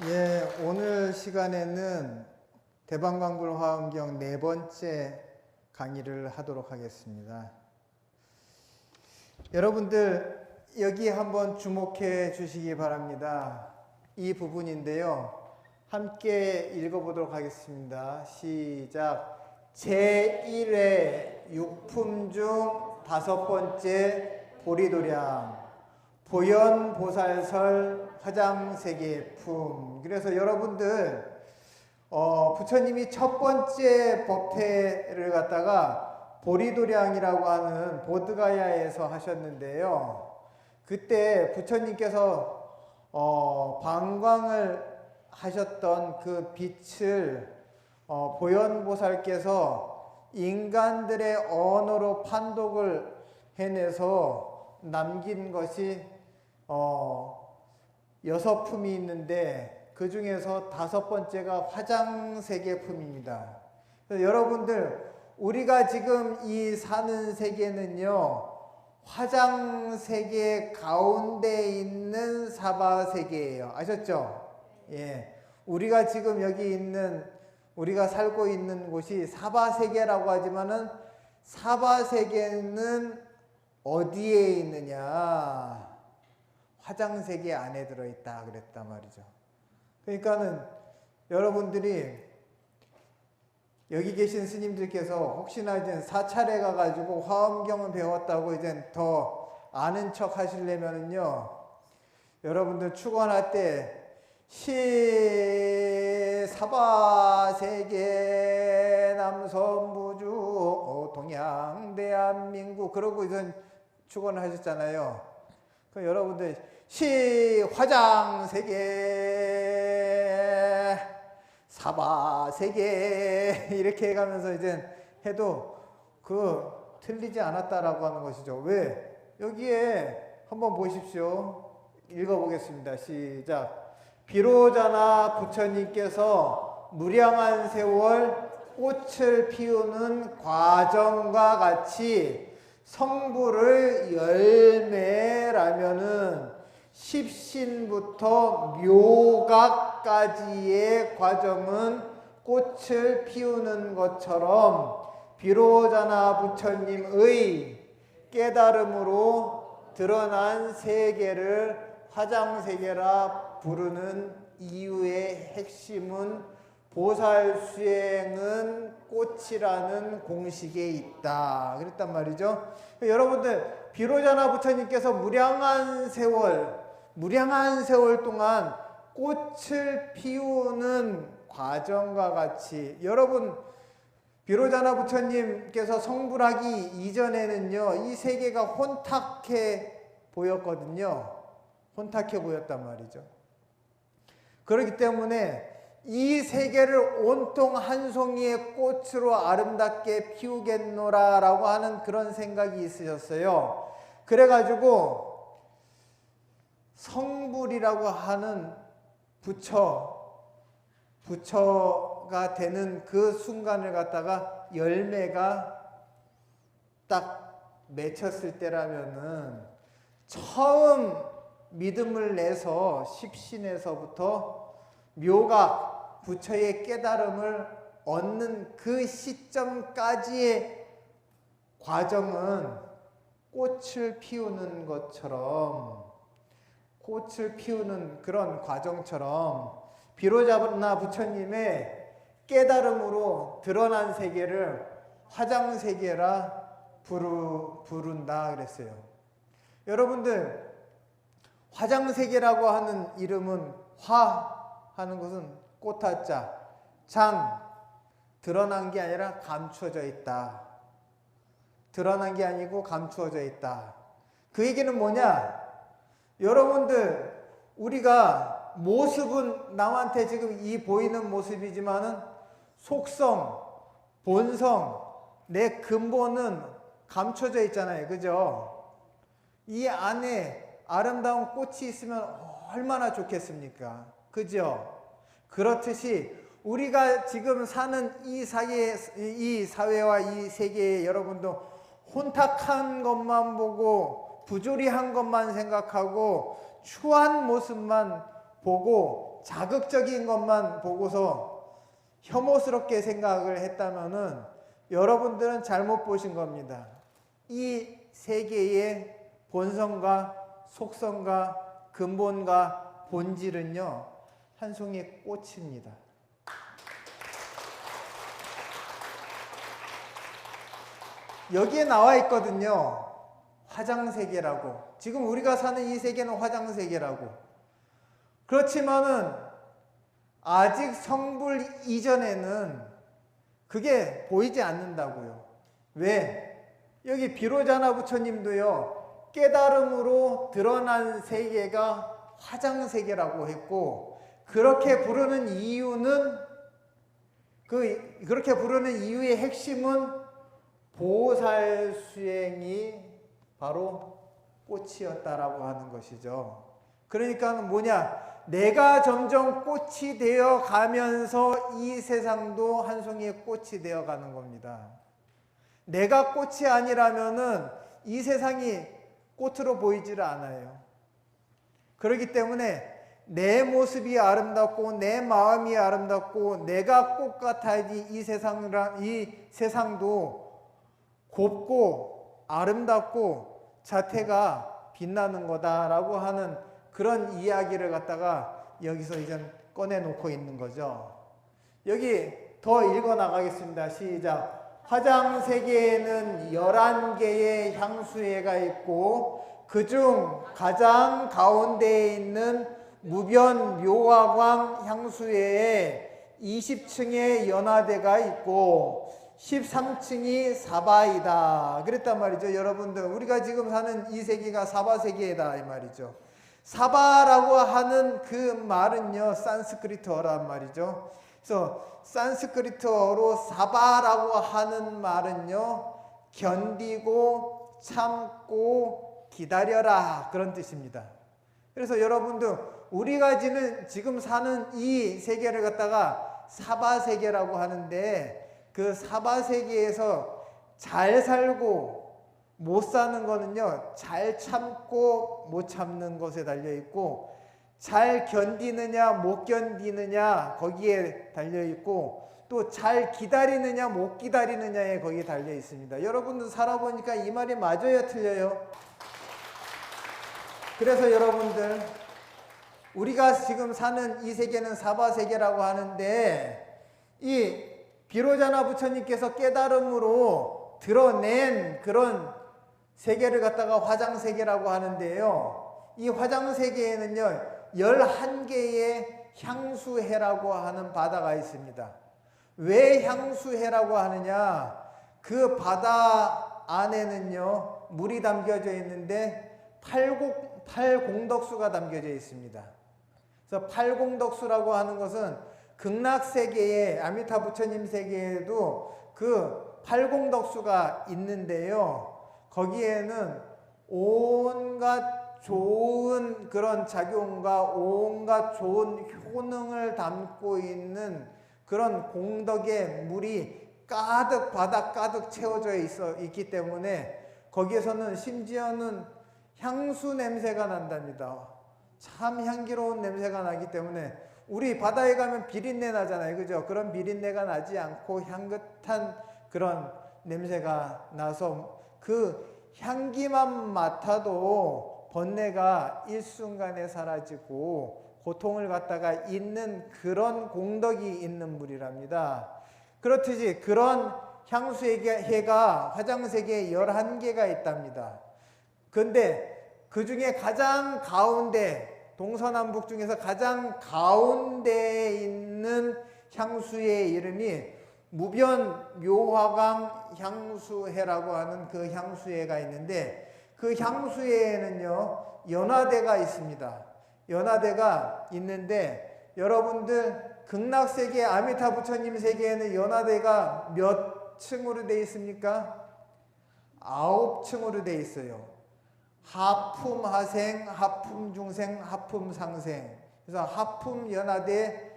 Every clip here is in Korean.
예, 오늘 시간에는 대방광불 화엄경 네 번째 강의를 하도록 하겠습니다. 여러분들 여기 한번 주목해 주시기 바랍니다. 이 부분인데요. 함께 읽어보도록 하겠습니다. 시작. 제1회 육품 중 다섯 번째 보리도량 보현보살설 화장세계품. 그래서 여러분들 부처님이 첫 번째 법회를 갖다가 보리도량이라고 하는 보드가야에서 하셨는데요. 그때 부처님께서 방광을 하셨던 그 빛을 보현보살께서 인간들의 언어로 판독을 해내서 남긴 것이 6품이 있는데 그 중에서 5번째가 화장세계품입니다. 여러분들 우리가 지금 이 사는 세계는요, 화장세계 가운데 있는 사바세계예요. 아셨죠? 예, 우리가 지금 여기 있는, 우리가 살고 있는 곳이 사바세계라고 하지만은 사바세계는 어디에 있느냐? 화장세계 안에 들어있다 그랬단 말이죠. 그러니까는 여러분들이 여기 계신 스님들께서 혹시나 이제 사찰에 가가지고 화엄경을 배웠다고 이제 더 아는 척 하시려면은요, 여러분들 축원할 때 사바세계 남선부주 동양 대한민국 그러고 이제 축원을 하셨잖아요. 그 여러분들 화장세계 사바세계 이렇게 해가면서 이제 해도 그 틀리지 않았다라고 하는 것이죠. 왜? 여기에 한번 보십시오. 읽어보겠습니다. 시작. 비로자나 부처님께서 무량한 세월 꽃을 피우는 과정과 같이 성불을 열매라면은 십신부터 묘각까지의 과정은 꽃을 피우는 것처럼 비로자나 부처님의 깨달음으로 드러난 세계를 화장세계라 부르는 이유의 핵심은 보살수행은 꽃이라는 공식에 있다 그랬단 말이죠. 여러분들 비로자나 부처님께서 무량한 세월 동안 꽃을 피우는 과정과 같이, 여러분 비로자나 부처님께서 성불하기 이전에는요, 이 세계가 혼탁해 보였거든요. 혼탁해 보였단 말이죠. 그렇기 때문에 이 세계를 온통 한 송이의 꽃으로 아름답게 피우겠노라 라고 하는 그런 생각이 있으셨어요. 그래가지고 성불이라고 하는 부처가 되는 그 순간을 갖다가 열매가 딱 맺혔을 때라면은 처음 믿음을 내서 십신에서부터 묘각 부처의 깨달음을 얻는 그 시점까지의 과정은 꽃을 피우는 것처럼, 꽃을 피우는 그런 과정처럼 비로자나 부처님의 깨달음으로 드러난 세계를 화장세계라 부른다 그랬어요. 여러분들 화장세계라고 하는 이름은 화 하는 것은 꽃화자, 장 드러난 게 아니라 감추어져 있다. 드러난 게 아니고 감추어져 있다. 그 얘기는 뭐냐? 여러분들 우리가 모습은 남한테 지금 이 보이는 모습이지만은 속성, 본성, 내 근본은 감춰져 있잖아요. 그죠? 이 안에 아름다운 꽃이 있으면 얼마나 좋겠습니까? 그죠? 그렇듯이 우리가 지금 사는 이 사회와 이 세계에 여러분도 혼탁한 것만 보고 부조리한 것만 생각하고 추한 모습만 보고 자극적인 것만 보고서 혐오스럽게 생각을 했다면은 여러분들은 잘못 보신 겁니다. 이 세계의 본성과 속성과 근본과 본질은요, 한 송이 꽃입니다. 여기에 나와 있거든요. 화장세계라고. 지금 우리가 사는 이 세계는 화장세계라고. 그렇지만은 아직 성불 이전에는 그게 보이지 않는다고요. 왜? 여기 비로자나 부처님도요, 깨달음으로 드러난 세계가 화장세계라고 했고, 그렇게 부르는 이유는, 그렇게 부르는 이유의 핵심은 보살 수행이 바로 꽃이었다라고 하는 것이죠. 그러니까 뭐냐? 내가 점점 꽃이 되어 가면서 이 세상도 한 송이의 꽃이 되어 가는 겁니다. 내가 꽃이 아니라면은 이 세상이 꽃으로 보이지를 않아요. 그렇기 때문에 내 모습이 아름답고 내 마음이 아름답고 내가 꽃 같아야지 이 세상도 곱고 아름답고 자태가 빛나는 거다라고 하는 그런 이야기를 갖다가 여기서 이제 꺼내놓고 있는 거죠. 여기 더 읽어 나가겠습니다. 시작. 화장세계에는 11개의 향수회가 있고 그중 가장 가운데에 있는 무변 묘화광 향수회에 20층의 연화대가 있고 13층이 사바이다. 그랬단 말이죠. 여러분들, 우리가 지금 사는 이 세계가 사바세계다 이 말이죠. 사바라고 하는 그 말은요, 산스크리트어란 말이죠. 그래서 산스크리트어로 사바라고 하는 말은요, 견디고 참고 기다려라, 그런 뜻입니다. 그래서 여러분들, 우리가 지금 사는 이 세계를 갖다가 사바세계라고 하는데, 그 사바세계에서 잘 살고 못 사는 거는요, 잘 참고 못 참는 것에 달려 있고, 잘 견디느냐 못 견디느냐 거기에 달려 있고, 또 잘 기다리느냐 못 기다리느냐에 거기에 달려 있습니다. 여러분들 살아보니까 이 말이 맞아요, 틀려요? 그래서 여러분들, 우리가 지금 사는 이 세계는 사바세계라고 하는데, 이 비로자나 부처님께서 깨달음으로 드러낸 그런 세계를 갖다가 화장세계라고 하는데요, 이 화장세계에는요 11개의 향수해라고 하는 바다가 있습니다. 왜 향수해라고 하느냐? 그 바다 안에는요 물이 담겨져 있는데 팔공덕수가 담겨져 있습니다. 그래서 팔공덕수라고 하는 것은 극락세계에, 아미타 부처님 세계에도 그 팔공덕수가 있는데요, 거기에는 온갖 좋은 그런 작용과 온갖 좋은 효능을 담고 있는 그런 공덕의 물이 가득, 바다 가득 채워져 있기 때문에 거기에서는 심지어는 향수 냄새가 난답니다. 참 향기로운 냄새가 나기 때문에 우리 바다에 가면 비린내 나잖아요, 그죠? 그런 비린내가 나지 않고 향긋한 그런 냄새가 나서 그 향기만 맡아도 번뇌가 일순간에 사라지고 고통을 갖다가 잊는 그런 공덕이 있는 물이랍니다. 그렇듯이 그런 향수해가 화장세계에 11개가 있답니다. 그런데 그 중에 가장 가운데, 동서남북 중에서 가장 가운데에 있는 향수의 이름이 무변 묘화광 향수해라고 하는 그 향수해가 있는데, 그 향수해에는요 연화대가 있습니다. 연화대가 있는데, 여러분들 극락세계 아미타 부처님 세계에는 연화대가 몇 층으로 되어 있습니까? 9층으로 되어 있어요. 하품 하생, 하품 중생, 하품 상생. 그래서 하품 연화대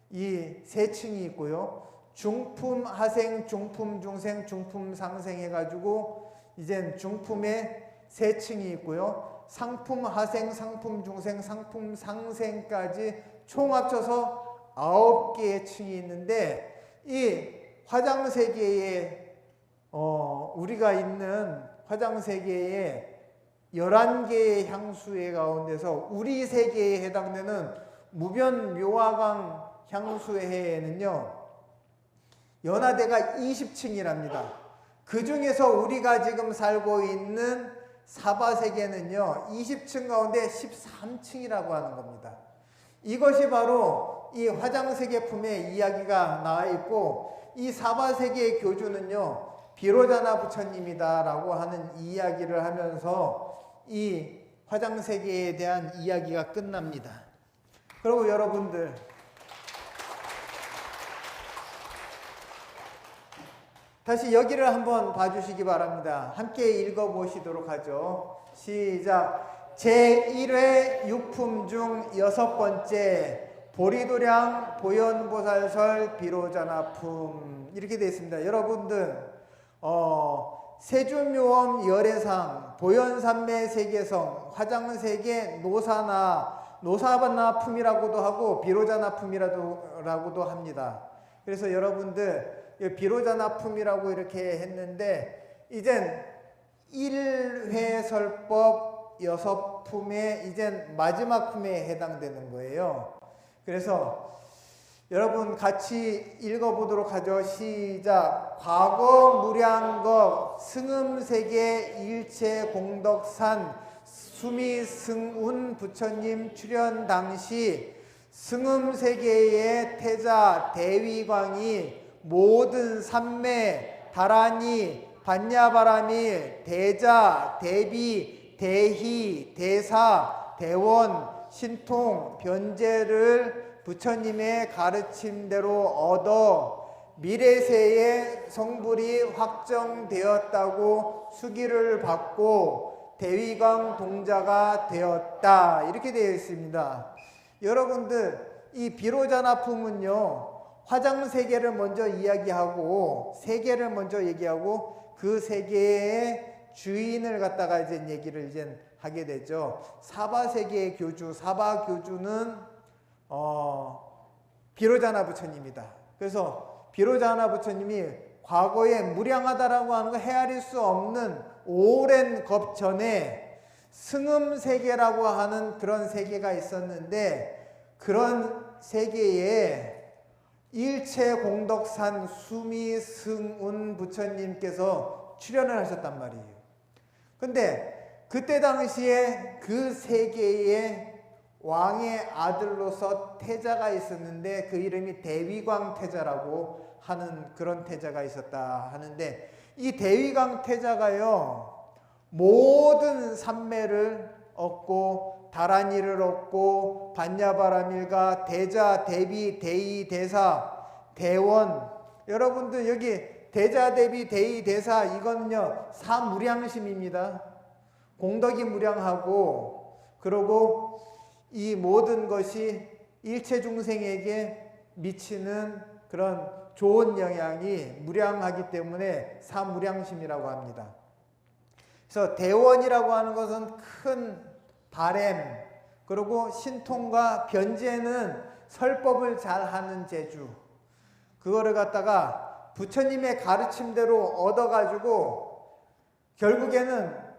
이 3층이 있고요, 중품 하생, 중품 중생, 중품 상생 해가지고 이젠 중품에 3층이 있고요, 상품 하생, 상품 중생, 상품 상생까지 총 합쳐서 9개의 층이 있는데 이 화장세계에 우리가 있는 화장세계에 11개의 향수회 가운데서 우리 세계에 해당되는 무변묘화강 향수회에는요 연화대가 20층이랍니다. 그 중에서 우리가 지금 살고 있는 사바세계는요 20층 가운데 13층이라고 하는 겁니다. 이것이 바로 이 화장세계품의 이야기가 나와 있고, 이 사바세계의 교주는요 비로자나 부처님이다 라고 하는 이야기를 하면서 이 화장세계에 대한 이야기가 끝납니다. 그리고 여러분들 다시 여기를 한번 봐주시기 바랍니다. 함께 읽어보시도록 하죠. 시작. 제1회 육품 중 6번째 보리도량 보현보살설 비로자나품 이렇게 되어 있습니다. 여러분들 세주묘엄 열애상 보현산매 세계성 화장세계 노사바나품이라고도 하고 비로자나품이라고도 합니다. 그래서 여러분들 비로자나품이라고 이렇게 했는데 이젠 1회설법 6품의 이젠 마지막 품에 해당되는 거예요. 그래서 여러분 같이 읽어보도록 하죠. 시작. 과거 무량겁 승음세계 일체공덕산 수미승운 부처님 출현 당시 승음세계의 태자 대위광이 모든 삼매 다라니 반야바라밀 대자 대비 대희 대사 대원 신통 변제를 부처님의 가르침대로 얻어 미래세의 성불이 확정되었다고 수기를 받고 대위광 동자가 되었다. 이렇게 되어 있습니다. 여러분들 이 비로자나품은요 화장세계를 먼저 이야기하고 세계를 먼저 얘기하고 그 세계의 주인을 갖다가 이제 얘기를 이제 하게 되죠. 사바세계의 교주, 사바교주는 비로자나 부처님이다. 그래서 비로자나 부처님이 과거에 무량하다라고 하는 거 헤아릴 수 없는 오랜 겁 전에 승음세계라고 하는 그런 세계가 있었는데 그런 세계에 일체공덕산 수미승운 부처님께서 출연을 하셨단 말이에요. 근데 그때 당시에 그 세계에 왕의 아들로서 태자가 있었는데 그 이름이 대위광 태자라고 하는 그런 태자가 있었다 하는데 이 대위광 태자가요 모든 삼매를 얻고 다란이를 얻고 반야바라밀과 대자 대비 대이 대사 대원 여러분들 여기 대자 대비 대이 대사 이거는요 사무량심입니다. 공덕이 무량하고 그리고 이 모든 것이 일체 중생에게 미치는 그런 좋은 영향이 무량하기 때문에 사무량심이라고 합니다. 그래서 대원이라고 하는 것은 큰 바램 그리고 신통과 변제는 설법을 잘하는 재주 그거를 갖다가 부처님의 가르침대로 얻어가지고 결국에는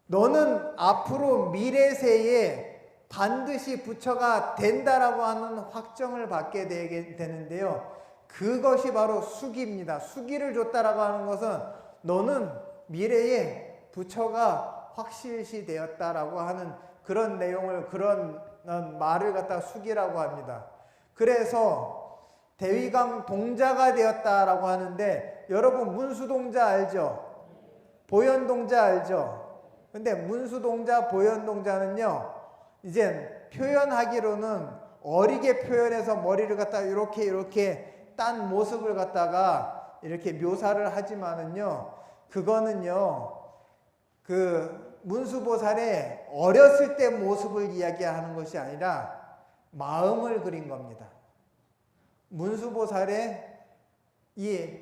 너는 앞으로 미래세에 반드시 부처가 된다라고 하는 확정을 받게 되는데요. 그것이 바로 수기입니다. 수기를 줬다라고 하는 것은 너는 미래에 부처가 확실시 되었다라고 하는 그런 내용을 그런 말을 갖다 수기라고 합니다. 그래서 대위광 동자가 되었다라고 하는데 여러분 문수동자 알죠? 보현동자 알죠? 근데 문수동자 보현동자는요 이제 표현하기로는 어리게 표현해서 머리를 갖다가 이렇게 딴 모습을 갖다가 이렇게 묘사를 하지만은요 그거는요 그 문수보살의 어렸을 때 모습을 이야기하는 것이 아니라 마음을 그린 겁니다. 문수보살의 이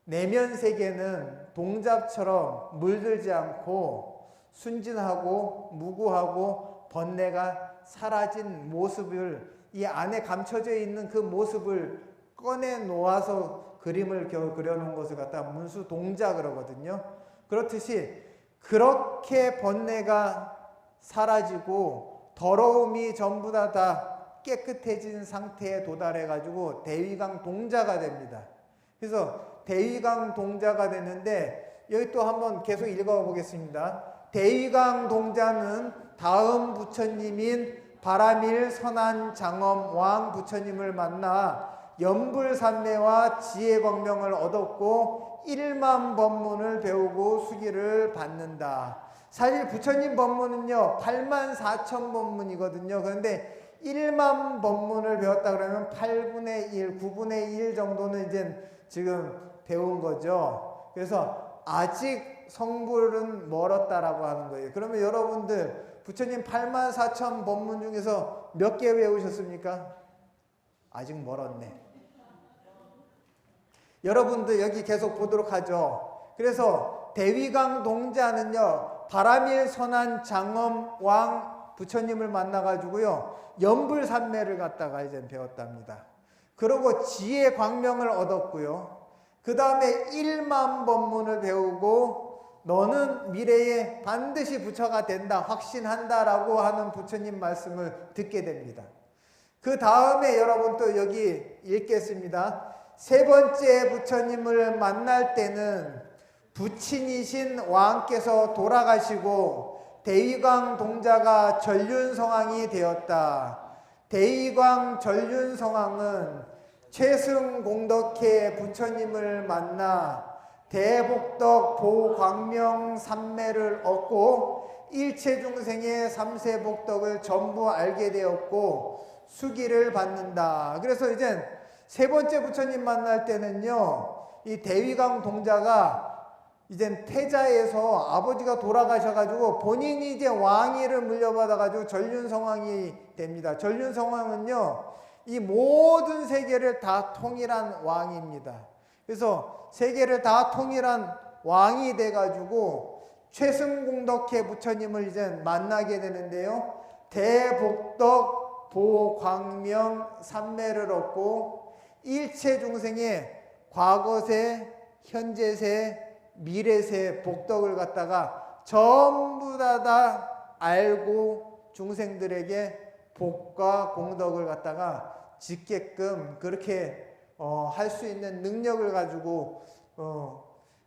내면 세계는 동잡처럼 물들지 않고 순진하고 무구하고 번뇌가 사라진 모습을 이 안에 감춰져 있는 그 모습을 꺼내 놓아서 그림을 그려놓은 것을 갖다 문수 동자 그러거든요. 그렇듯이 그렇게 번뇌가 사라지고 더러움이 전부 다 깨끗해진 상태에 도달해 가지고 대위강 동자가 됩니다. 그래서 대위강 동자가 되는데 여기 또 한번 계속 읽어 보겠습니다. 대위강 동자는 다음 부처님인 바라밀 선한 장엄 왕 부처님을 만나 연불산매와 지혜광명을 얻었고 1만 법문을 배우고 수기를 받는다. 사실 부처님 법문은요 8만 4천 법문이거든요. 그런데 1만 법문을 배웠다 그러면 8분의 1, 9분의 1 정도는 이제 지금 배운 거죠. 그래서 아직 성불은 멀었다라고 하는 거예요. 그러면 여러분들 부처님 8만 4천 법문 중에서 몇 개 외우셨습니까? 아직 멀었네. 여러분들 여기 계속 보도록 하죠. 그래서 대위강 동자는요 바라밀 선한 장엄 왕 부처님을 만나가지고요 연불산매를 갖다가 이제 배웠답니다. 그러고 지혜 광명을 얻었고요. 그 다음에 1만 법문을 배우고 너는 미래에 반드시 부처가 된다, 확신한다라고 하는 부처님 말씀을 듣게 됩니다. 그 다음에 여러분 또 여기 읽겠습니다. 세 번째 부처님을 만날 때는 부친이신 왕께서 돌아가시고 대위광 동자가 전륜성왕이 되었다. 대위광 전륜성왕은 최승공덕회 부처님을 만나 대복덕 보광명 삼매를 얻고 일체중생의 삼세복덕을 전부 알게 되었고 수기를 받는다. 그래서 이제 세 번째 부처님 만날 때는요 이 대위광 동자가 이제 태자에서 아버지가 돌아가셔가지고 본인이 이제 왕위를 물려받아가지고 전륜성왕이 됩니다. 전륜성왕은요 이 모든 세계를 다 통일한 왕입니다. 그래서 세계를 다 통일한 왕이 돼가지고 최승공덕회 부처님을 이제 만나게 되는데요. 대복덕 보광명 삼매를 얻고 일체 중생의 과거세, 현재세, 미래세 복덕을 갖다가 전부 다 알고 중생들에게 복과 공덕을 갖다가 짓게끔 그렇게 할 수 있는 능력을 가지고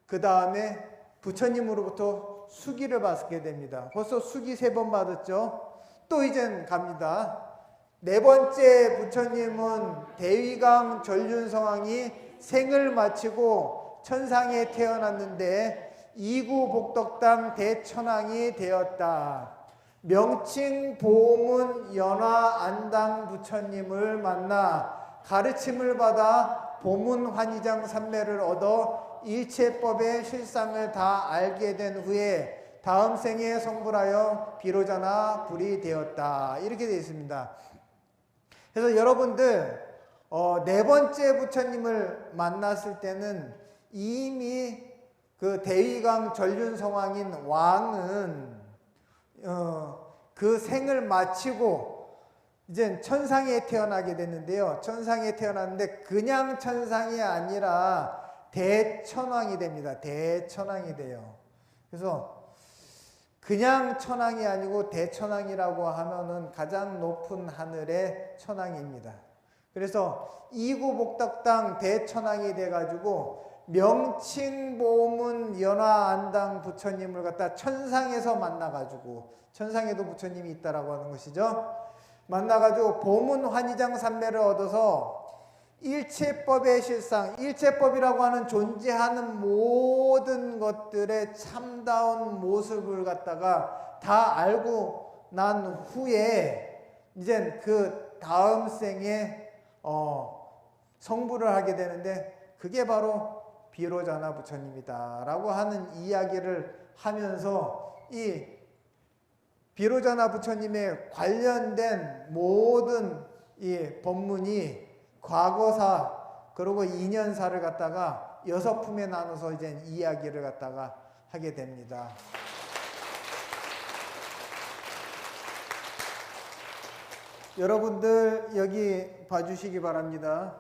그 다음에 부처님으로부터 수기를 받게 됩니다. 벌써 수기 3번 받았죠. 또 이젠 갑니다. 네 번째 부처님은 대위강 전륜성왕이 생을 마치고 천상에 태어났는데 이구복덕당 대천왕이 되었다. 명칭 보문 연화 안당 부처님을 만나 가르침을 받아 보문 환희장 삼매를 얻어 일체법의 실상을 다 알게 된 후에 다음 생에 성불하여 비로자나 불이 되었다. 이렇게 되어 있습니다. 그래서 여러분들 네 번째 부처님을 만났을 때는 이미 그 대위강 전륜성왕인 왕은 그 생을 마치고 이제 천상에 태어나게 됐는데요. 천상에 태어났는데 그냥 천상이 아니라 대천왕이 됩니다. 대천왕이 돼요. 그래서 그냥 천왕이 아니고 대천왕이라고 하면은 가장 높은 하늘의 천왕입니다. 그래서 이구복덕당 대천왕이 돼가지고 명칭보문 연화안당 부처님을 갖다 천상에서 만나가지고 천상에도 부처님이 있다라고 하는 것이죠. 만나가지고 보문 환희장 삼매를 얻어서 일체법의 실상, 일체법이라고 하는 존재하는 모든 것들의 참다운 모습을 갖다가 다 알고 난 후에 이제 그 다음 생에 성불을 하게 되는데 그게 바로 비로자나 부처님이다 라고 하는 이야기를 하면서 이 비로자나 부처님에 관련된 모든 이 법문이 과거사 그리고 인연사를 갖다가 6품에 나눠서 이제 이야기를 갖다가 하게 됩니다. 여러분들 여기 봐주시기 바랍니다.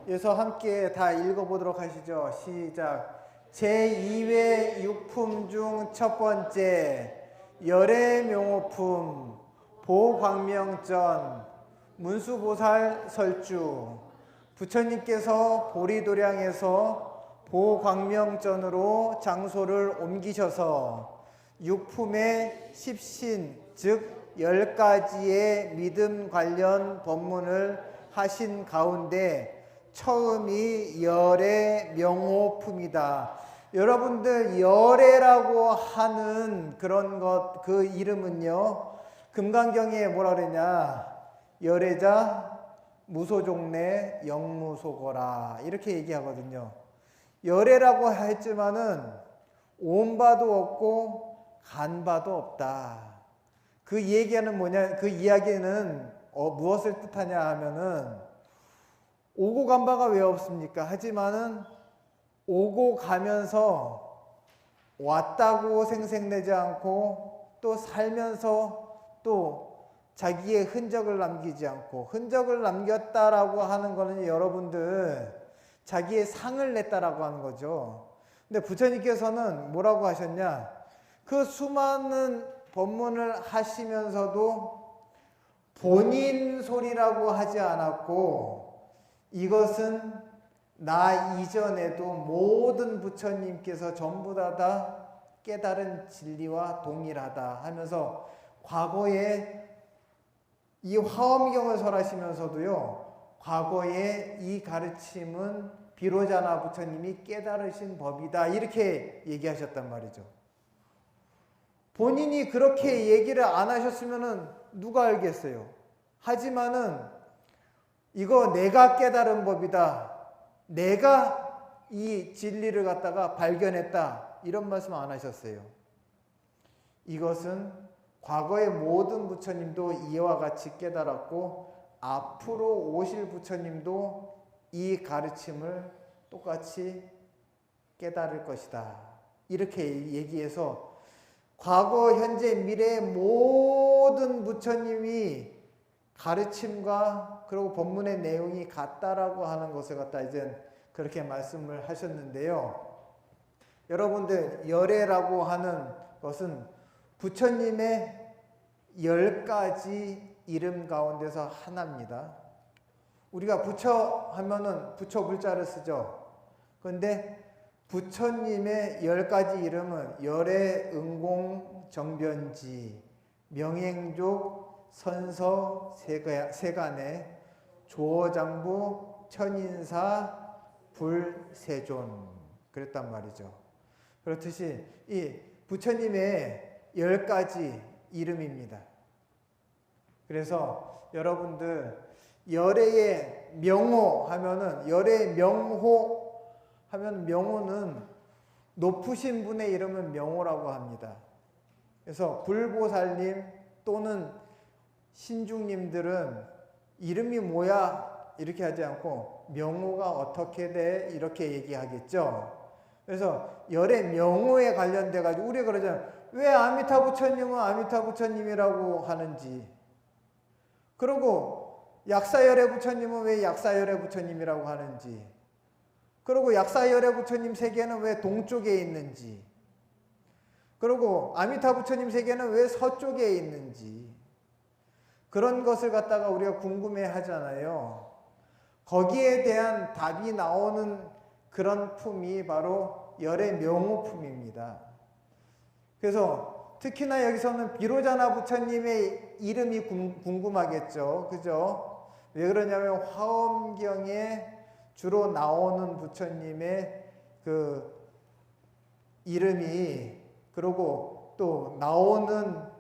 그래서 함께 다 읽어보도록 하시죠. 시작. 제2회 육품 중 첫 번째 열애명호품 보광명전 문수보살 설주. 부처님께서 보리도량에서 보광명전으로 장소를 옮기셔서 육품의 십신 즉 10가지의 믿음 관련 법문을 하신 가운데 처음이 열애 명호품이다. 여러분들 열애라고 하는 그런 것, 그 이름은요, 금강경에 뭐라 그러냐, 열애자 무소종래 영무소거라 이렇게 얘기하거든요. 열애라고 했지만은 온바도 없고 간바도 없다. 그 얘기는 뭐냐, 그 이야기는 무엇을 뜻하냐 하면은 오고 간 바가 왜 없습니까? 하지만은 오고 가면서 왔다고 생색내지 않고 또 살면서 또 자기의 흔적을 남기지 않고, 흔적을 남겼다라고 하는 거는 여러분들 자기의 상을 냈다라고 하는 거죠. 근데 부처님께서는 뭐라고 하셨냐? 그 수많은 법문을 하시면서도 본인 소리라고 하지 않았고, 이것은 나 이전에도 모든 부처님께서 전부 다 깨달은 진리와 동일하다 하면서 과거에 이 화엄경을 설하시면서도요, 과거에 이 가르침은 비로자나 부처님이 깨달으신 법이다 이렇게 얘기하셨단 말이죠. 본인이 그렇게 얘기를 안 하셨으면은 누가 알겠어요. 하지만은 이거 내가 깨달은 법이다, 내가 이 진리를 갖다가 발견했다 이런 말씀 안 하셨어요. 이것은 과거의 모든 부처님도 이와 같이 깨달았고 앞으로 오실 부처님도 이 가르침을 똑같이 깨달을 것이다 이렇게 얘기해서 과거, 현재, 미래의 모든 부처님이 가르침과 그리고 법문의 내용이 같다라고 하는 것을 갖다 이제 그렇게 말씀을 하셨는데요. 여러분들 열애라고 하는 것은 부처님의 10가지 이름 가운데서 하나입니다. 우리가 부처 하면은 부처 불자를 쓰죠. 그런데 부처님의 10가지 이름은 열애, 응공, 정변지, 명행족, 선서, 세간에, 조어장부, 천인사, 불세존 그랬단 말이죠. 그렇듯이 이 부처님의 10가지 이름입니다. 그래서 여러분들 열애의 명호 하면은, 열애의 명호 하면 명호는 높으신 분의 이름은 명호라고 합니다. 그래서 불보살님 또는 신중님들은 이름이 뭐야 이렇게 하지 않고 명호가 어떻게 돼 이렇게 얘기하겠죠. 그래서 열애 명호에 관련돼 가지고 우리가 그러잖아요. 왜 아미타 부처님은 아미타 부처님이라고 하는지, 그리고 약사열애 부처님은 왜 약사열애 부처님이라고 하는지, 그리고 약사열애 부처님 세계는 왜 동쪽에 있는지, 그리고 아미타 부처님 세계는 왜 서쪽에 있는지, 그런 것을 갖다가 우리가 궁금해 하잖아요. 거기에 대한 답이 나오는 그런 품이 바로 열애 명호품입니다. 그래서 특히나 여기서는 비로자나 부처님의 이름이 궁금하겠죠. 그죠? 왜 그러냐면 화엄경에 주로 나오는 부처님의 그 이름이, 그리고 또 나오는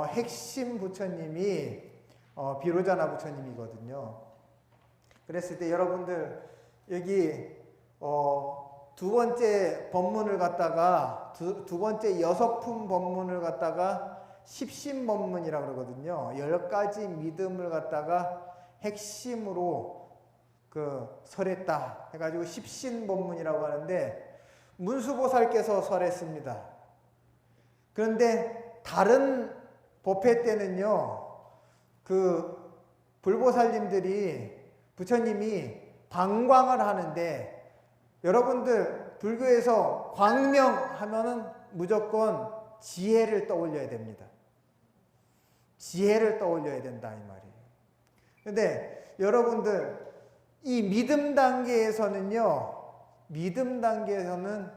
핵심 부처님이 비로자나 부처님이거든요. 그랬을 때 여러분들 여기 두 번째 법문을 갖다가 두 번째 6품 법문을 갖다가 십신법문이라고 그러거든요. 10가지 믿음을 갖다가 핵심으로 설했다 해가지고 십신법문이라고 하는데 문수보살께서 설했습니다. 그런데 다른 법회 때는요, 그 불보살님들이 부처님이 방광을 하는데, 여러분들 불교에서 광명하면은 무조건 지혜를 떠올려야 됩니다. 지혜를 떠올려야 된다 이 말이에요. 근데 여러분들 이 믿음 단계에서는요, 믿음 단계에서는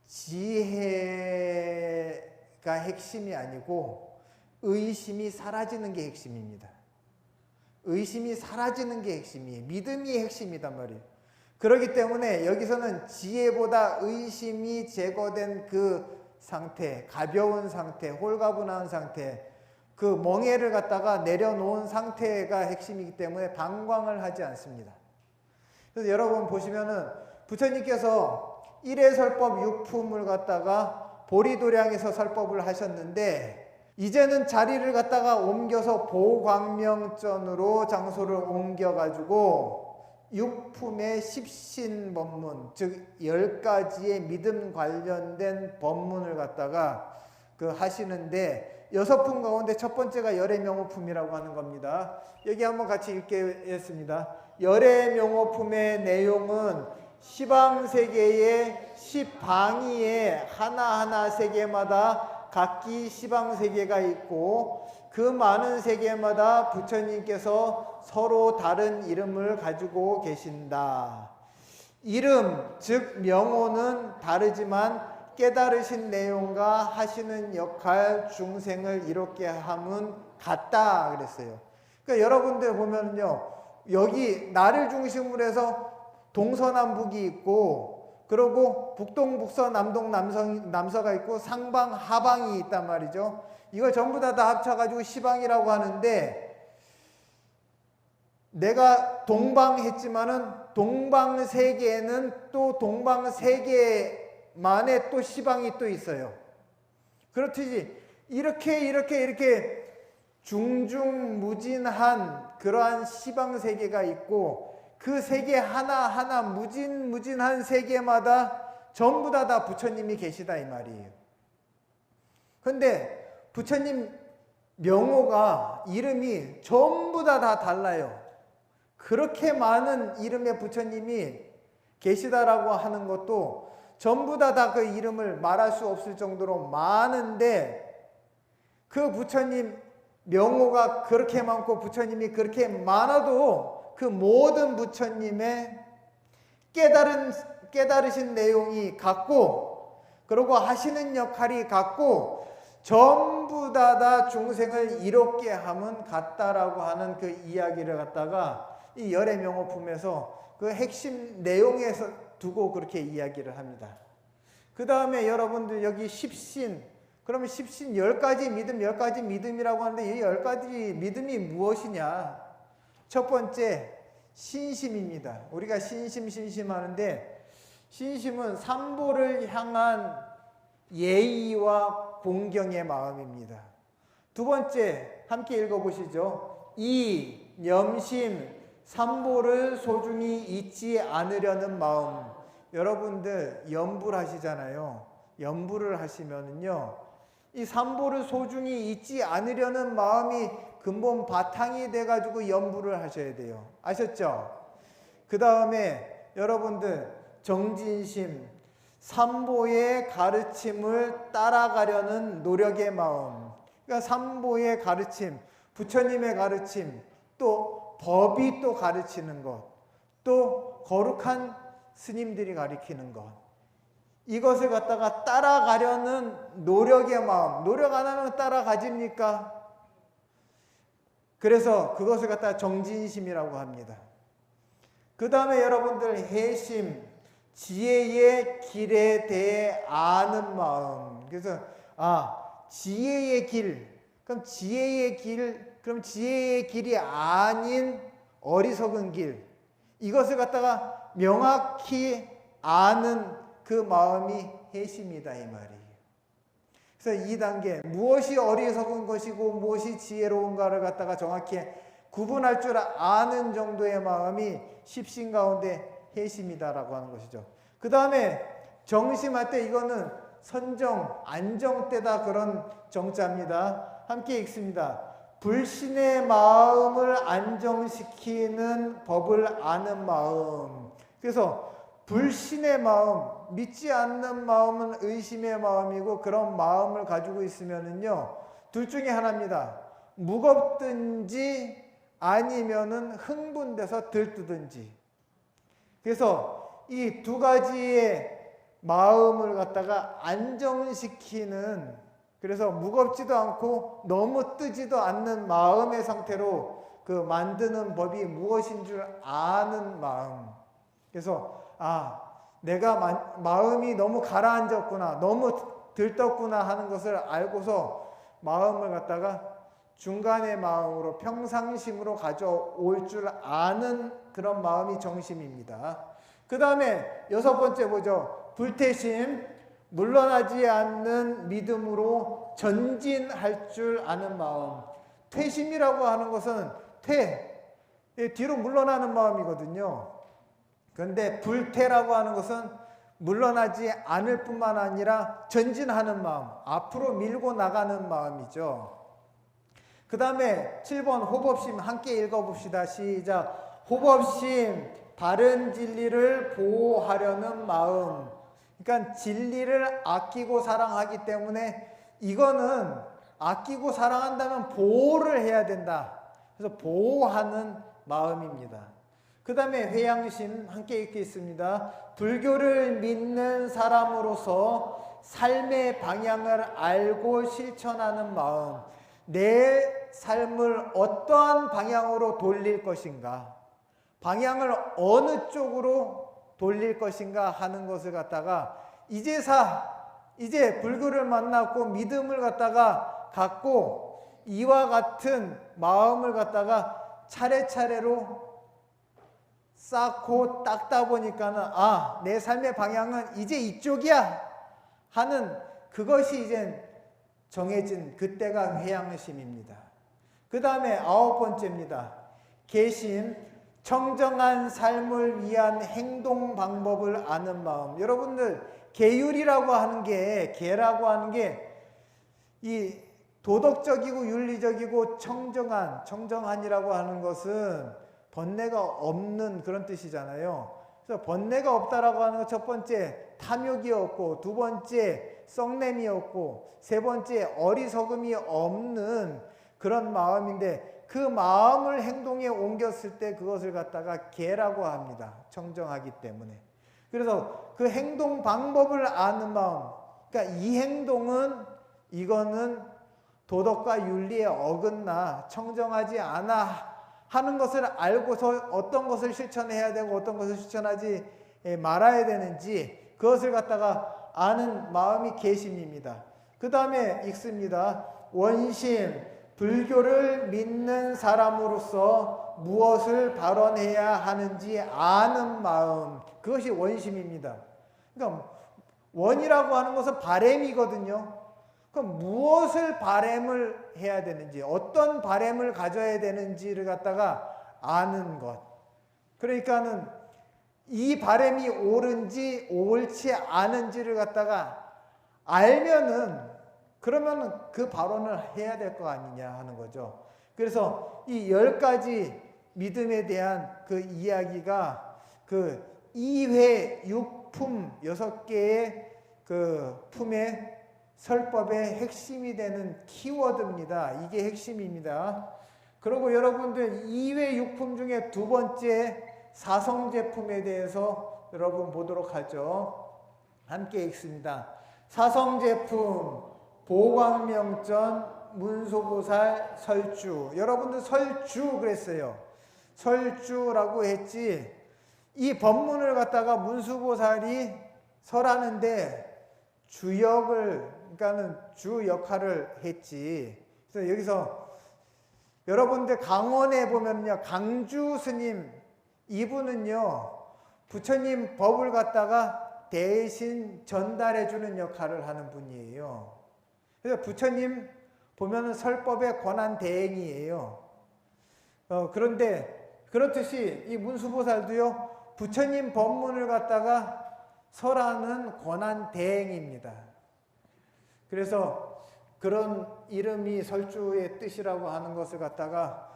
지혜가 핵심이 아니고 의심이 사라지는 게 핵심입니다. 의심이 사라지는 게 핵심이에요. 믿음이 핵심이단 말이에요. 그렇기 때문에 여기서는 지혜보다 의심이 제거된 그 상태, 가벼운 상태, 홀가분한 상태, 그 멍에를 갖다가 내려놓은 상태가 핵심이기 때문에 방광을 하지 않습니다. 그래서 여러분 보시면은 부처님께서 일회설법 육품을 갖다가 보리도량에서 설법을 하셨는데, 이제는 자리를 갖다가 옮겨서 보광명전으로 장소를 옮겨가지고 육품의 십신법문, 즉 10가지의 믿음 관련된 법문을 갖다가 하시는데, 6품 가운데 첫 번째가 열애명호품이라고 하는 겁니다. 여기 한번 같이 읽겠습니다. 열애명호품의 내용은 시방세계의 10방위의 하나하나 세계마다 각기 시방세계가 있고, 그 많은 세계마다 부처님께서 서로 다른 이름을 가지고 계신다. 이름, 즉 명호는 다르지만 깨달으신 내용과 하시는 역할, 중생을 이롭게 함은 같다 그랬어요. 그러니까 여러분들 보면요, 여기 나를 중심으로 해서 동서남북이 있고, 그리고 북동, 북서, 남동, 남서가 있고 상방, 하방이 있단 말이죠. 이걸 전부 다 합쳐가지고 시방이라고 하는데, 내가 동방 했지만은 동방 세계에는 또 동방 세계만의 또 시방이 또 있어요. 그렇듯이 이렇게 중중무진한 그러한 시방 세계가 있고, 그 세계 하나하나 무진한 세계마다 전부 다 부처님이 계시다 이 말이에요. 근데 부처님 명호가 이름이 전부 다 달라요. 그렇게 많은 이름의 부처님이 계시다라고 하는 것도 전부 다 그 이름을 말할 수 없을 정도로 많은데, 그 부처님 명호가 그렇게 많고 부처님이 그렇게 많아도 그 모든 부처님의 깨달으신 내용이 같고, 그리고 하시는 역할이 같고, 전부 다 중생을 이롭게 함은 같다라고 하는 그 이야기를 갖다가 이 열애명호품에서 그 핵심 내용에서 두고 그렇게 이야기를 합니다. 그 다음에 여러분들 여기 십신, 그러면 십신 10가지 믿음, 10가지 믿음이라고 하는데, 이 10가지 믿음이 무엇이냐? 첫 번째, 신심입니다. 우리가 신심 하는데, 신심은 삼보를 향한 예의와 공경의 마음입니다. 두 번째, 함께 읽어보시죠. 이, 염심, 삼보를 소중히 잊지 않으려는 마음. 여러분들 염불 하시잖아요. 염불을 하시면은요, 이 삼보를 소중히 잊지 않으려는 마음이 근본 바탕이 돼가지고 염불을 하셔야 돼요. 아셨죠? 그 다음에 여러분들 정진심, 삼보의 가르침을 따라가려는 노력의 마음. 그러니까 삼보의 가르침, 부처님의 가르침, 또 법이 또 가르치는 것, 또 거룩한 스님들이 가르치는 것, 이것을 갖다가 따라가려는 노력의 마음. 노력 안 하면 따라가집니까? 그래서 그것을 갖다가 정진심이라고 합니다. 그 다음에 여러분들 해심, 지혜의 길에 대해 아는 마음. 그래서 지혜의 길, 그럼 지혜의 길이 아닌 어리석은 길, 이것을 갖다가 명확히 아는 그 마음이 해심이다 이 말이에요. 그래서 이 단계, 무엇이 어리석은 것이고 무엇이 지혜로운가를 갖다가 정확히 구분할 줄 아는 정도의 마음이 십신 가운데 해심이다라고 하는 것이죠. 그 다음에 정심할 때, 이거는 선정, 안정 때다 그런 정자입니다. 함께 읽습니다. 불신의 마음을 안정시키는 법을 아는 마음. 그래서 불신의 마음, 믿지 않는 마음은 의심의 마음이고, 그런 마음을 가지고 있으면은요, 둘 중에 하나입니다. 무겁든지 아니면은 흥분돼서 들뜨든지. 그래서 이 두 가지의 마음을 갖다가 안정시키는, 그래서 무겁지도 않고 너무 뜨지도 않는 마음의 상태로 그 만드는 법이 무엇인 줄 아는 마음. 그래서 내가 마음이 너무 가라앉았구나, 너무 들떴구나 하는 것을 알고서 마음을 갖다가 중간의 마음으로, 평상심으로 가져올 줄 아는 그런 마음이 정심입니다. 그 다음에 6번째 보죠. 불태심, 물러나지 않는 믿음으로 전진할 줄 아는 마음. 퇴심이라고 하는 것은 뒤로 물러나는 마음이거든요. 그런데 불태라고 하는 것은 물러나지 않을 뿐만 아니라 전진하는 마음, 앞으로 밀고 나가는 마음이죠. 그 다음에 7번 호법심 함께 읽어봅시다. 시작. 호법심, 바른 진리를 보호하려는 마음. 그러니까 진리를 아끼고 사랑하기 때문에 이거는 아끼고 사랑한다면 보호를 해야 된다. 그래서 보호하는 마음입니다. 그 다음에 회양심 함께 읽겠습니다. 불교를 믿는 사람으로서 삶의 방향을 알고 실천하는 마음. 내 삶을 어떠한 방향으로 돌릴 것인가, 방향을 어느 쪽으로 돌릴 것인가 하는 것을 갖다가 이제 불교를 만났고 믿음을 갖고 이와 같은 마음을 갖다가 차례차례로 쌓고 닦다 보니까는 내 삶의 방향은 이제 이쪽이야 하는 그것이 이제 정해진 그때가 회양심입니다. 그 다음에 9번째입니다. 계심, 청정한 삶을 위한 행동 방법을 아는 마음. 여러분들 계율이라고 하는 게, 계라고 하는 게 이 도덕적이고 윤리적이고 청정한이라고 하는 것은 번뇌가 없는 그런 뜻이잖아요. 그래서 번뇌가 없다라고 하는 것, 첫 번째 탐욕이 없고, 두 번째 썩냄이 없고, 세 번째 어리석음이 없는 그런 마음인데, 그 마음을 행동에 옮겼을 때 그것을 갖다가 계라고 합니다. 청정하기 때문에. 그래서 그 행동 방법을 아는 마음, 그러니까 이 행동은 이거는 도덕과 윤리에 어긋나 청정하지 않아 하는 것을 알고서 어떤 것을 실천해야 되고 어떤 것을 실천하지 말아야 되는지 그것을 갖다가 아는 마음이 계심입니다. 그 다음에 읽습니다. 원심, 불교를 믿는 사람으로서 무엇을 발언해야 하는지 아는 마음, 그것이 원심입니다. 그러니까 원이라고 하는 것은 바램이거든요. 그럼 무엇을 바램을 해야 되는지, 어떤 바램을 가져야 되는지를 갖다가 아는 것. 그러니까는 이 바램이 옳은지 옳지 않은지를 갖다가 알면은, 그러면은 그 발언을 해야 될 거 아니냐 하는 거죠. 그래서 이 10가지 믿음에 대한 그 이야기가 그 2회 6품 6개의 그 품의 설법의 핵심이 되는 키워드입니다. 이게 핵심입니다. 그리고 여러분들 2회 6품 중에 두 번째 사성제품에 대해서 여러분 보도록 하죠. 함께 읽습니다. 사성제품, 보광명전, 문소보살, 설주. 여러분들 설주 그랬어요. 설주라고 했지. 이 법문을 갖다가 문수보살이 설하는데 그러니까는 주 역할을 했지. 그래서 여기서 여러분들 강원에 보면요, 강주 스님, 이분은요, 부처님 법을 갖다가 대신 전달해주는 역할을 하는 분이에요. 그래서 부처님 보면은 설법의 권한 대행이에요. 그런데 그렇듯이 이 문수보살도요, 부처님 법문을 갖다가 설하는 권한 대행입니다. 그래서 그런 이름이 설주의 뜻이라고 하는 것을 갖다가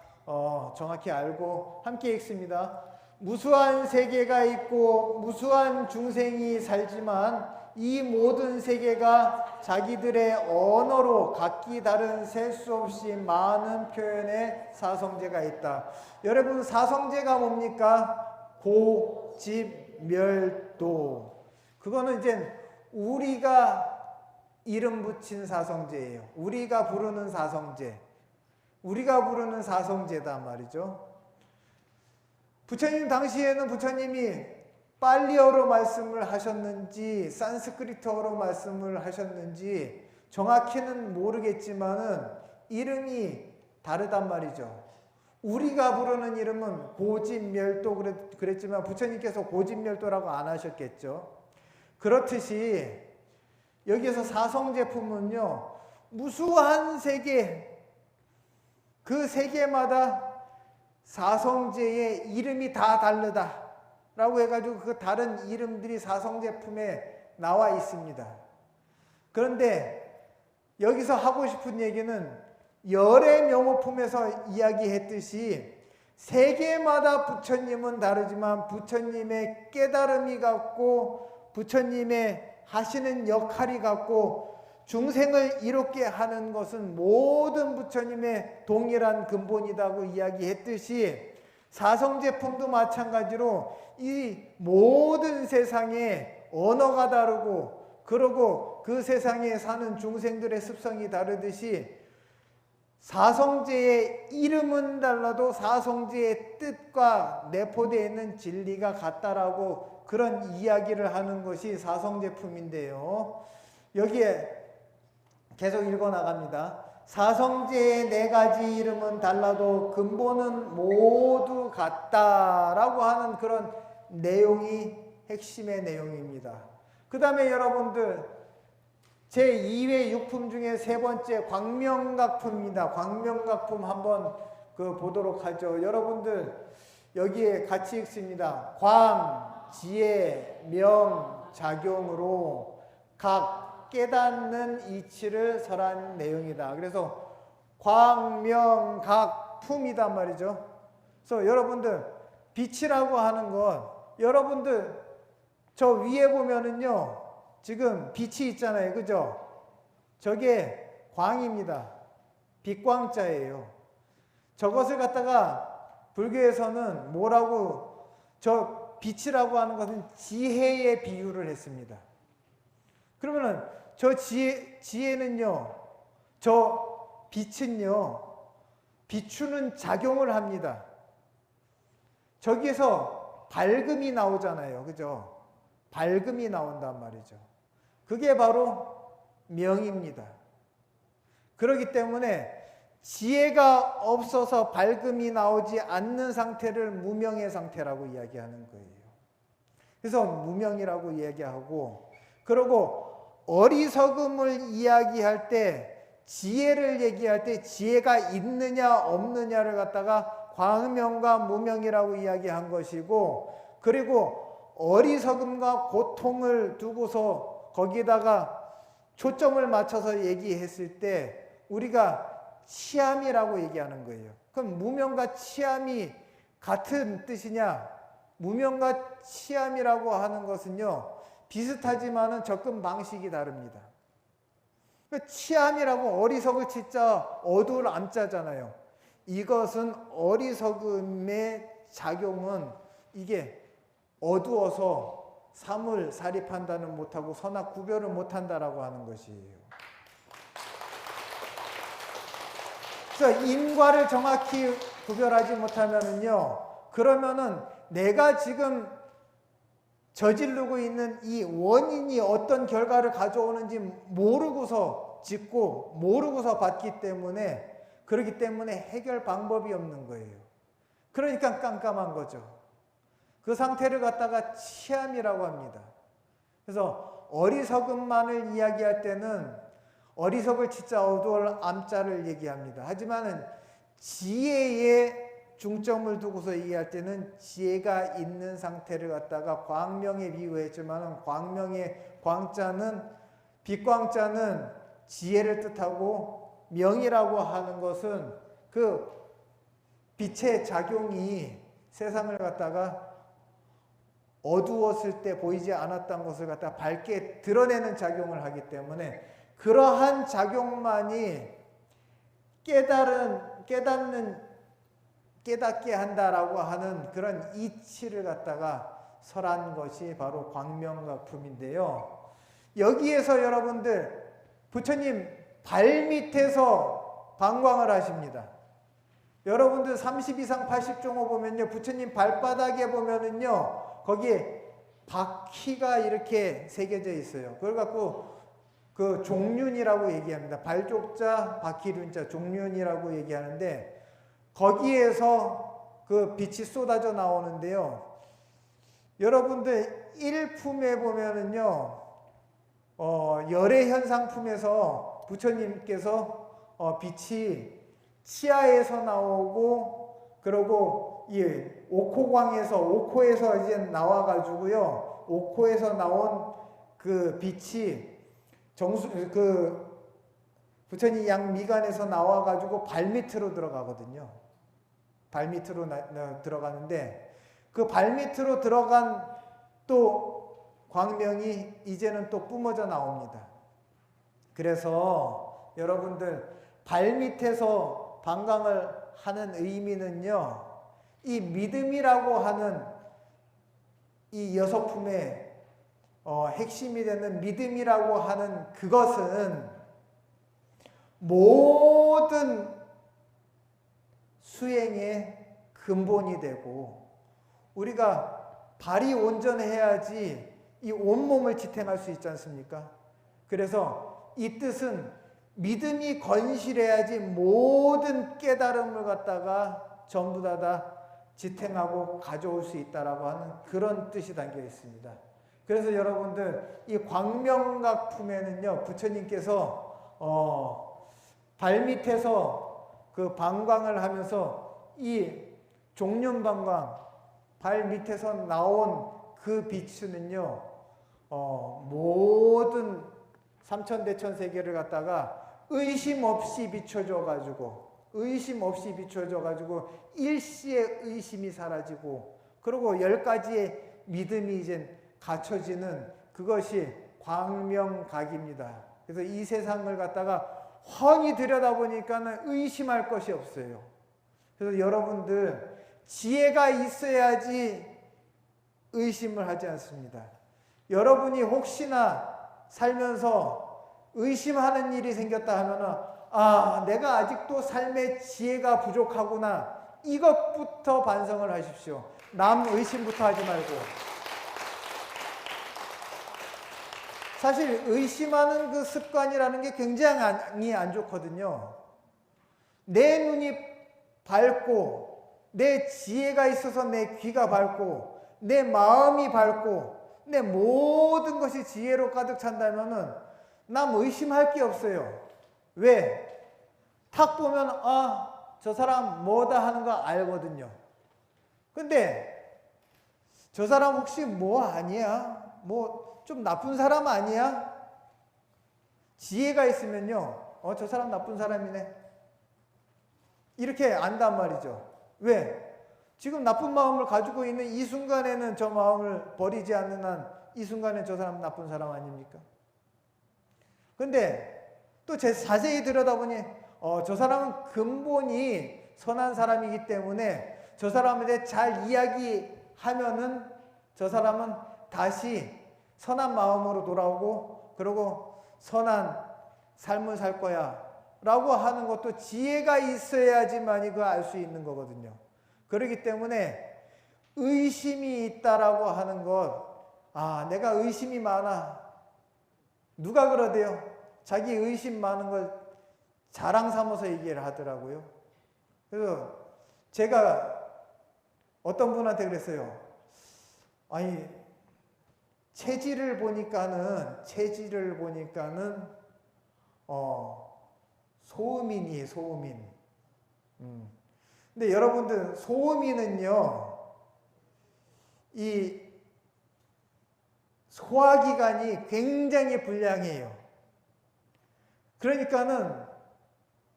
정확히 알고 함께 읽습니다. 무수한 세계가 있고 무수한 중생이 살지만 이 모든 세계가 자기들의 언어로 각기 다른 셀 수 없이 많은 표현의 사성제가 있다. 여러분, 사성제가 뭡니까? 고집멸도. 그거는 이제 우리가 이름 붙인 사성제예요. 우리가 부르는 사성제. 우리가 부르는 사성제단 말이죠. 부처님 당시에는 부처님이 빨리어로 말씀을 하셨는지 산스크리트어로 말씀을 하셨는지 정확히는 모르겠지만은 이름이 다르단 말이죠. 우리가 부르는 이름은 고집멸도 그랬지만 부처님께서 고집멸도라고 안 하셨겠죠. 그렇듯이 여기에서 사성제품은요, 무수한 세계, 그 세계마다 사성제의 이름이 다 다르다 라고 해가지고 그 다른 이름들이 사성제품에 나와 있습니다. 그런데 여기서 하고 싶은 얘기는 열의 명호품에서 이야기했듯이 세계마다 부처님은 다르지만 부처님의 깨달음이 같고 부처님의 하시는 역할이 같고 중생을 이롭게 하는 것은 모든 부처님의 동일한 근본이라고 이야기했듯이 사성제품도 마찬가지로 이 모든 세상에 언어가 다르고 그러고 그 세상에 사는 중생들의 습성이 다르듯이 사성제의 이름은 달라도 사성제의 뜻과 내포되어 있는 진리가 같다라고 그런 이야기를 하는 것이 사성제품인데요. 여기에 계속 읽어 나갑니다. 사성제의 네 가지 이름은 달라도 근본은 모두 같다라고 하는 그런 내용이 핵심의 내용입니다. 그 다음에 여러분들 제2회 육품 중에 세 번째 광명각품입니다. 광명각품 한번 보도록 하죠. 여러분들 여기에 같이 읽습니다. 광, 지혜, 명, 작용으로 각 깨닫는 이치를 설한 내용이다. 그래서 광명각품이단 말이죠. 그래서 여러분들 빛이라고 하는 건 여러분들 저 위에 보면은요 지금 빛이 있잖아요. 그죠? 저게 광입니다. 빛광자예요. 저것을 갖다가 불교에서는 뭐라고 저 빛이라고 하는 것은 지혜에 비유를 했습니다. 그러면은 저 지혜는요, 저 빛은요, 비추는 작용을 합니다. 저기에서 밝음이 나오잖아요. 그죠? 밝음이 나온단 말이죠. 그게 바로 명입니다. 그렇기 때문에 지혜가 없어서 밝음이 나오지 않는 상태를 무명의 상태라고 이야기하는 거예요. 그래서 무명이라고 이야기하고, 그리고 어리석음을 이야기할 때, 지혜를 얘기할 때 지혜가 있느냐 없느냐를 갖다가 광명과 무명이라고 이야기한 것이고, 그리고 어리석음과 고통을 두고서 거기다가 초점을 맞춰서 얘기했을 때 우리가 치암이라고 얘기하는 거예요. 그럼 무명과 치암이 같은 뜻이냐? 무명과 치암이라고 하는 것은요, 비슷하지만은 접근 방식이 다릅니다. 치암이라고 어리석을 치자 어두울 암자잖아요. 이것은 어리석음의 작용은 이게 어두워서 사물 사리 판단을 못하고 선악 구별을 못한다라고 하는 것이에요. 그래서 인과를 정확히 구별하지 못하면은요, 그러면은 내가 지금 저지르고 있는 이 원인이 어떤 결과를 가져오는지 모르고서 짓고 모르고서 받기 때문에, 그렇기 때문에 해결 방법이 없는 거예요. 그러니까 깜깜한 거죠. 그 상태를 갖다가 치암이라고 합니다. 그래서 어리석음만을 이야기할 때는 어리석을 치자 어두울 암자를 얘기합니다. 하지만은 지혜에 중점을 두고서 얘기할 때는 지혜가 있는 상태를 갖다가 광명에 비유했지만은 광명의 광자는 빛광자는 지혜를 뜻하고 명이라고 하는 것은 그 빛의 작용이 세상을 갖다가 어두웠을 때 보이지 않았던 것을 갖다가 밝게 드러내는 작용을 하기 때문에 그러한 작용만이 깨닫게 한다라고 하는 그런 이치를 갖다가 설한 것이 바로 광명각품인데요. 여기에서 여러분들 부처님 발밑에서 방광을 하십니다. 여러분들 30 이상 80종호 보면요, 부처님 발바닥에 보면은요, 거기에 바퀴가 이렇게 새겨져 있어요. 그걸 갖고 그 종륜이라고 얘기합니다. 발족자, 바퀴륜자, 종륜이라고 얘기하는데 거기에서 그 빛이 쏟아져 나오는데요. 여러분들 일품에 보면은요, 열의 현상품에서 부처님께서 빛이 치아에서 나오고, 그리고 이 오코에서 이제 나와가지고요, 오코에서 나온 그 빛이 부처님 양미간에서 나와가지고 발밑으로 들어가거든요. 발밑으로 들어가는데, 그 발밑으로 들어간 또 광명이 이제는 또 뿜어져 나옵니다. 그래서 여러분들 발밑에서 방광을 하는 의미는요, 이 믿음이라고 하는 이 여섯품의 핵심이 되는 믿음이라고 하는 그것은 모든 수행의 근본이 되고, 우리가 발이 온전해야지 이 온몸을 지탱할 수 있지 않습니까? 그래서 이 뜻은 믿음이 건실해야지 모든 깨달음을 갖다가 전부 다 지탱하고 가져올 수 있다라고 하는 그런 뜻이 담겨 있습니다. 그래서 여러분들 이 광명각품에는요, 부처님께서 발밑에서 그 방광을 하면서 이 종륜방광, 발 밑에서 나온 그 빛은요, 모든 삼천대천 세계를 갖다가 의심 없이 비춰줘가지고 일시의 의심이 사라지고, 그리고 10가지의 믿음이 이제 갖춰지는 그것이 광명각입니다. 그래서 이 세상을 갖다가 훤히 들여다보니까는 의심할 것이 없어요. 그래서 여러분들 지혜가 있어야지 의심을 하지 않습니다. 여러분이 혹시나 살면서 의심하는 일이 생겼다 하면은, 아, 내가 아직도 삶의 지혜가 부족하구나. 이것부터 반성을 하십시오. 남 의심부터 하지 말고. 사실 의심하는 그 습관이라는 게 굉장히 안 좋거든요. 내 눈이 밝고, 내 지혜가 있어서 내 귀가 밝고, 내 마음이 밝고, 내 모든 것이 지혜로 가득 찬다면은 남 의심할 게 없어요. 왜? 탁 보면 저 사람 뭐다 하는 거 알거든요. 근데 저 사람 혹시 뭐 아니야? 뭐 좀 나쁜 사람 아니야? 지혜가 있으면요, 저 사람 나쁜 사람이네, 이렇게 안단 말이죠. 왜? 지금 나쁜 마음을 가지고 있는 이 순간에는 저 마음을 버리지 않는 한 이 순간에 저 사람 나쁜 사람 아닙니까? 근데 또 자세히 들여다보니 저 사람은 근본이 선한 사람이기 때문에 저 사람에 대해 잘 이야기하면은 저 사람은 다시 선한 마음으로 돌아오고, 그리고 선한 삶을 살 거야 라고 하는 것도 지혜가 있어야지만이 그걸 알 수 있는 거거든요. 그렇기 때문에 의심이 있다라고 하는 것, 내가 의심이 많아. 누가 그러대요? 자기 의심 많은 걸 자랑 삼아서 얘기를 하더라고요. 그래서 제가 어떤 분한테 그랬어요. 아니, 체질을 보니까는 소음인이에요, 소음인. 근데 여러분들, 소음인은요, 이 소화기관이 굉장히 불량해요. 그러니까는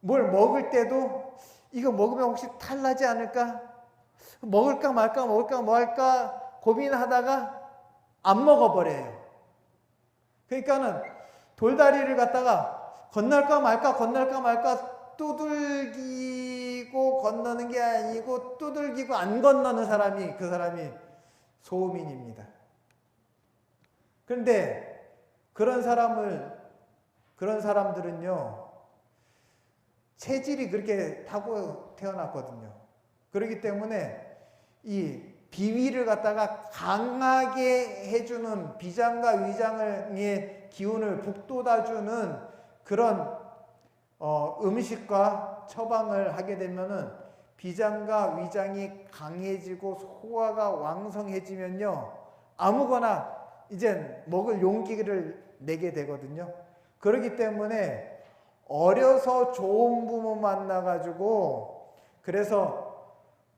뭘 먹을 때도 이거 먹으면 혹시 탈나지 않을까? 먹을까 말까 먹을까 뭐 할까 고민하다가 안 먹어버려요. 그러니까는 돌다리를 갖다가 건널까 말까 두들기고 건너는 게 아니고 두들기고 안 건너는 사람이 그 사람이 소민입니다. 그런데 그런 사람들은요 체질이 그렇게 타고 태어났거든요. 그렇기 때문에 이 비위를 갖다가 강하게 해주는 비장과 위장의 기운을 북돋아주는 그런 음식과 처방을 하게 되면은 비장과 위장이 강해지고 소화가 왕성해지면요 아무거나 이젠 먹을 용기를 내게 되거든요. 그렇기 때문에 어려서 좋은 부모 만나가지고 그래서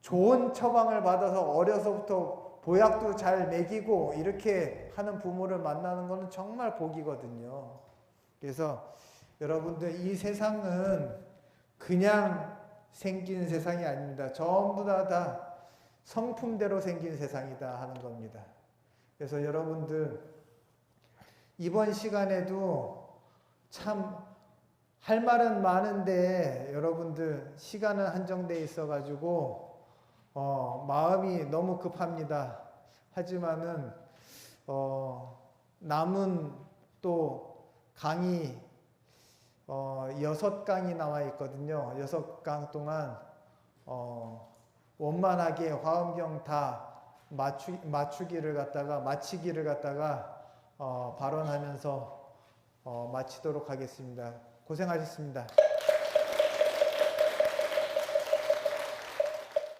좋은 처방을 받아서 어려서부터 보약도 잘 먹이고 이렇게 하는 부모를 만나는 것은 정말 복이거든요. 그래서 여러분들 이 세상은 그냥 생긴 세상이 아닙니다. 전부 다 성품대로 생긴 세상이다 하는 겁니다. 그래서 여러분들 이번 시간에도 참 할 말은 많은데 여러분들 시간은 한정돼 있어가지고 마음이 너무 급합니다. 하지만은 남은 또 강의 6강이 나와 있거든요. 6강 동안 원만하게 화엄경 다 마치기를 갖다가 발언하면서 마치도록 하겠습니다. 고생하셨습니다.